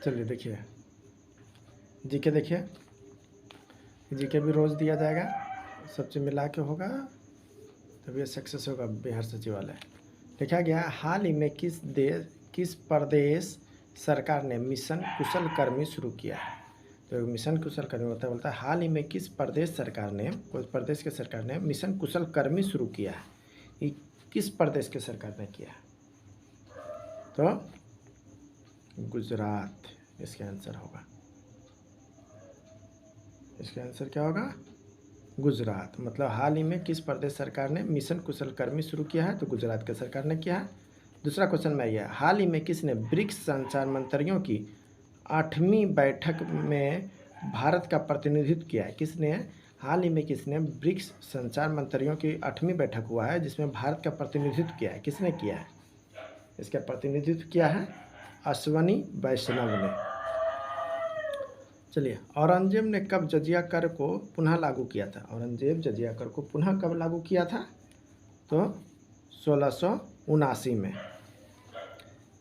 चलिए देखिए, जीके देखिए, जीके भी रोज़ दिया जाएगा, सब चीज़ मिला के होगा तब ये सक्सेस होगा बिहार सचिवालय। लिखा गया हाल ही में किस प्रदेश सरकार ने मिशन कुशल कर्मी शुरू किया है। तो मिशन कुशल कर्मी बोलता है हाल ही में किस प्रदेश सरकार ने, कोई प्रदेश के सरकार ने मिशन कुशल कर्मी शुरू किया है। ये किस प्रदेश के सरकार ने किया है? तो गुजरात इसका आंसर होगा। इसका आंसर क्या होगा? गुजरात। मतलब हाल ही में किस प्रदेश सरकार ने मिशन कुशल कर्मी शुरू किया है? तो गुजरात के सरकार ने किया है। दूसरा क्वेश्चन में यह हाल ही में किसने ब्रिक्स संचार मंत्रियों की 8वीं बैठक में भारत का प्रतिनिधित्व किया है? किसने हाल ही में किसने ब्रिक्स संचार मंत्रियों की 8वीं बैठक हुआ है जिसमें भारत का प्रतिनिधित्व किया है? किसने किया है? इसका प्रतिनिधित्व किया है अश्वनी वैष्णव ने। चलिए, औरंगजेब ने कब जजिया कर को पुनः लागू किया था? औरंगजेब जजिया कर को पुनः कब लागू किया था? तो 1679 में।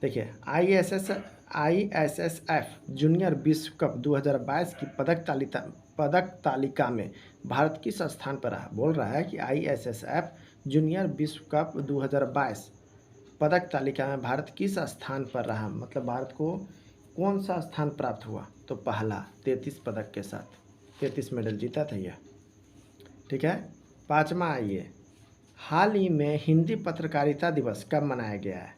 देखिए, ISSF जूनियर विश्व कप 2022 की पदक तालिका में भारत किस स्थान पर रहा? बोल रहा है कि ISSF जूनियर विश्व कप 2022 पदक तालिका में भारत किस स्थान पर रहा? मतलब भारत को कौन सा स्थान प्राप्त हुआ? तो पहला, 33 पदक के साथ 33 मेडल जीता था यह। ठीक है। पाँचवा आइए, हाल ही में हिंदी पत्रकारिता दिवस कब मनाया गया है?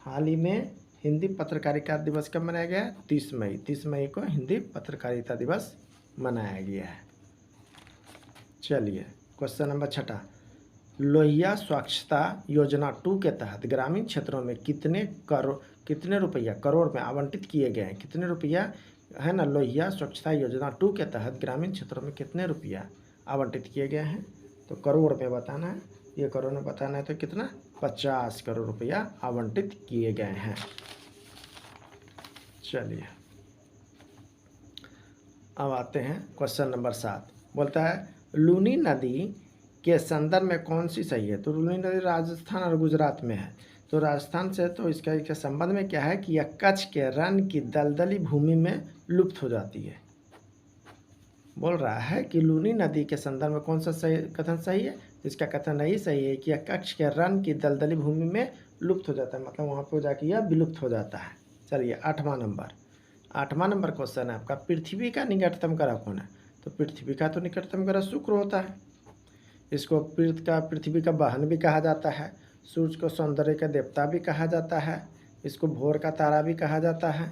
हाल ही में हिंदी पत्रकारिता दिवस कब मनाया गया है? 30 मई। 30 मई को हिंदी पत्रकारिता दिवस मनाया गया है। चलिए, क्वेश्चन नंबर 6, लोहिया स्वच्छता योजना 2 के तहत ग्रामीण क्षेत्रों में कितने रुपया करोड़ में आवंटित किए गए हैं? कितने रुपया है ना? लोहिया स्वच्छता योजना 2 के तहत ग्रामीण क्षेत्रों में कितने रुपया आवंटित किए गए हैं? तो करोड़ में बताना है। ये करोड़ में बताना है तो कितना? 50 करोड़ रुपया आवंटित किए गए हैं। चलिए, अब आते हैं क्वेश्चन नंबर 7। बोलता है लूनी नदी के संदर्भ में कौन सी सही है? तो लूनी नदी राजस्थान और गुजरात में है। तो राजस्थान से तो इसका संबंध में क्या है कि यह कच्छ के रण की दलदली भूमि में लुप्त हो जाती है। बोल रहा है कि लूनी नदी के संदर्भ में कौन सा सही कथन सही है? इसका कथन नहीं सही है कि यह कच्छ के रण की दलदली भूमि में लुप्त हो जाता है, मतलब वहाँ पर जाके यह विलुप्त हो जाता है। चलिए, 8वां नंबर क्वेश्चन है आपका, पृथ्वी का निकटतम ग्रह कौन है? तो पृथ्वी का तो निकटतम ग्रह शुक्र होता है। इसको पृथ्वी का बहन भी कहा जाता है, सूर्य को सौंदर्य का देवता भी कहा जाता है, इसको भोर का तारा भी कहा जाता है।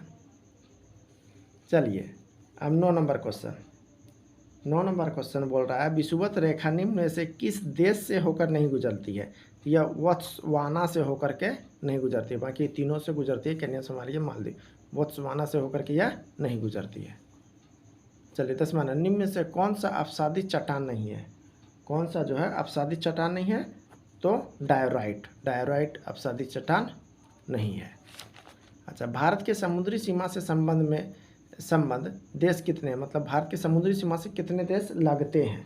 चलिए, अब 9 नंबर क्वेश्चन बोल रहा है विषुवत रेखा निम्न में से किस देश से होकर नहीं गुजरती है? तो यह बोत्सवाना से होकर के नहीं गुजरती है, बाकी तीनों से गुजरती है, केन्या, सोमालिया, मालदीव। बोत्सवाना से होकर के यह नहीं गुजरती है। चलिए, 10वां, निम्न में से कौन सा अपसादित चट्टान नहीं है? कौन सा जो है अपसादित चट्टान नहीं है? तो डायोराइट अपसादित चट्टान नहीं है। अच्छा, भारत के समुद्री सीमा से संबंध देश कितने हैं? मतलब भारत के समुद्री सीमा से कितने देश लगते हैं?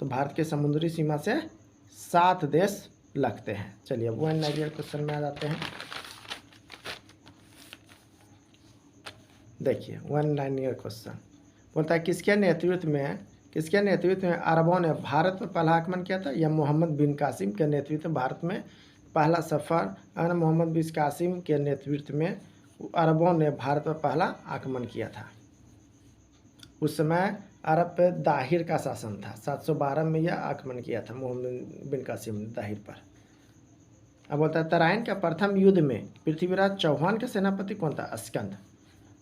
तो भारत के समुद्री सीमा से 7 देश लगते हैं। चलिए, अब 1 क्वेश्चन में आ जाते हैं। देखिए, 1 क्वेश्चन बोलता है किसके नेतृत्व में अरबों ने भारत में पहला आक्रमण किया था? या मोहम्मद बिन कासिम के नेतृत्व में भारत में पहला सफ़र, मोहम्मद बिन कासिम के नेतृत्व में अरबों ने भारत पर पहला आक्रमण किया था। उस समय अरब पे दाहिर का शासन था। 712 में यह आक्रमण किया था मोहम्मद बिन कासिम ने दाहिर पर। अब बोलता है तराइन का प्रथम युद्ध में पृथ्वीराज चौहान के सेनापति कौन था? स्कंद।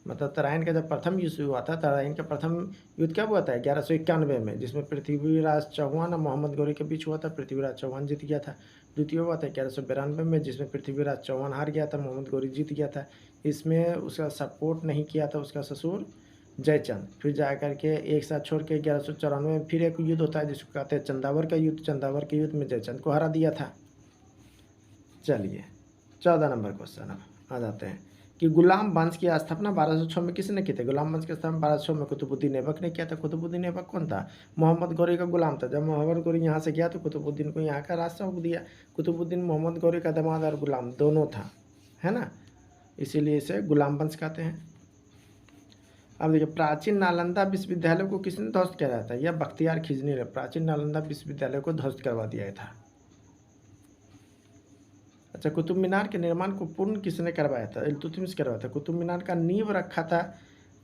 मतलब तराइन का जब प्रथम युद्ध हुआ था, तराइन का प्रथम युद्ध कब हुआ था? 1191 में, जिसमें पृथ्वीराज चौहान और मोहम्मद गौरी के बीच हुआ था। पृथ्वीराज चौहान जीत गया था। द्वितीय हुआ था 1192 में, जिसमें पृथ्वीराज चौहान हार गया था, मोहम्मद गौरी जीत गया था। इसमें उसका सपोर्ट नहीं किया था उसका ससुर जयचंद। फिर जा कर के एक साथ छोड़ के 1194 में फिर एक युद्ध होता है जिसको कहते हैं चंदावर का युद्ध। चंदावर के युद्ध में जयचंद को हरा दिया था। चलिए, 14 नंबर क्वेश्चन अब आ जाते हैं कि गुलाम वंश की स्थापना 1206 में किसने की थी? गुलाम वंश की स्थापना 1206 में कुतुबुद्दीन ऐबक ने किया था। कुतुबुद्दीन ऐबक कौन था? मोहम्मद गौरी का गुलाम था। जब मोहम्मद गौरी यहाँ से गया तो कुतुबुद्दीन को यहाँ का राज सौंप दिया। कुतुबुद्दीन मोहम्मद गौरी का दामाद और गुलाम दोनों था, है ना, इसीलिए इसे गुलाम वंश कहते हैं। अब देखिए, प्राचीन नालंदा विश्वविद्यालय को किसने ध्वस्त किया था? यह बख्तियार खिलजी ने प्राचीन नालंदा विश्वविद्यालय को ध्वस्त करवा दिया था। अच्छा, कुतुब मीनार के निर्माण को पूर्ण किसने करवाया था? इल्तुतमिश करवाया था। कुतुब मीनार का नींव रखा था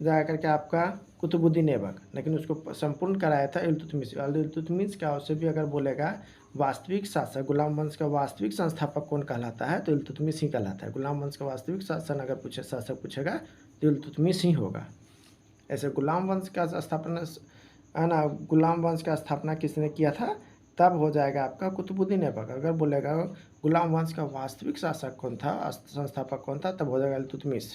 जा करके आपका कुतुबुद्दीन ऐबक, लेकिन उसको संपूर्ण कराया था इल्तुतमिश। इल्तुतमिश का उससे भी अगर बोलेगा वास्तविक शासक, गुलाम वंश का वास्तविक संस्थापक कौन कहलाता है? तो इल्तुतमिश ही कहलाता है। गुलाम वंश का वास्तविक शासन अगर शासक पूछेगा तो इल्तुतमिश ही होगा। ऐसे गुलाम वंश का स्थापना है ना, गुलाम वंश का स्थापना किसने किया था? तब हो जाएगा आपका कुतुबुद्दीन ऐबक। अगर बोलेगा गुलाम वंश का वास्तविक शासक कौन था, संस्थापक कौन था, तब हो जाएगा इल्तुतमिश।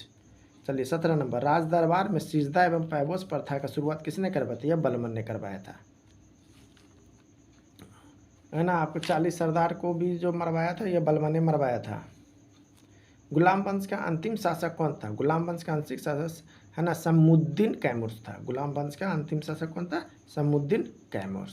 चलिए 17 नंबर, राज दरबार में सिजदा एवं पैबोस प्रथा का शुरुआत किसने करवाई थी? यह बलबन ने करवाया था, है ना। आपको 40 सरदार को भी जो मरवाया था यह बलबन ने मरवाया था। गुलाम वंश का अंतिम शासक कौन था? गुलाम वंश का अंतिम शासक है ना समुद्दीन कैमूर था। गुलाम वंश का अंतिम शासक कौन था? समुद्दीन कैमूर।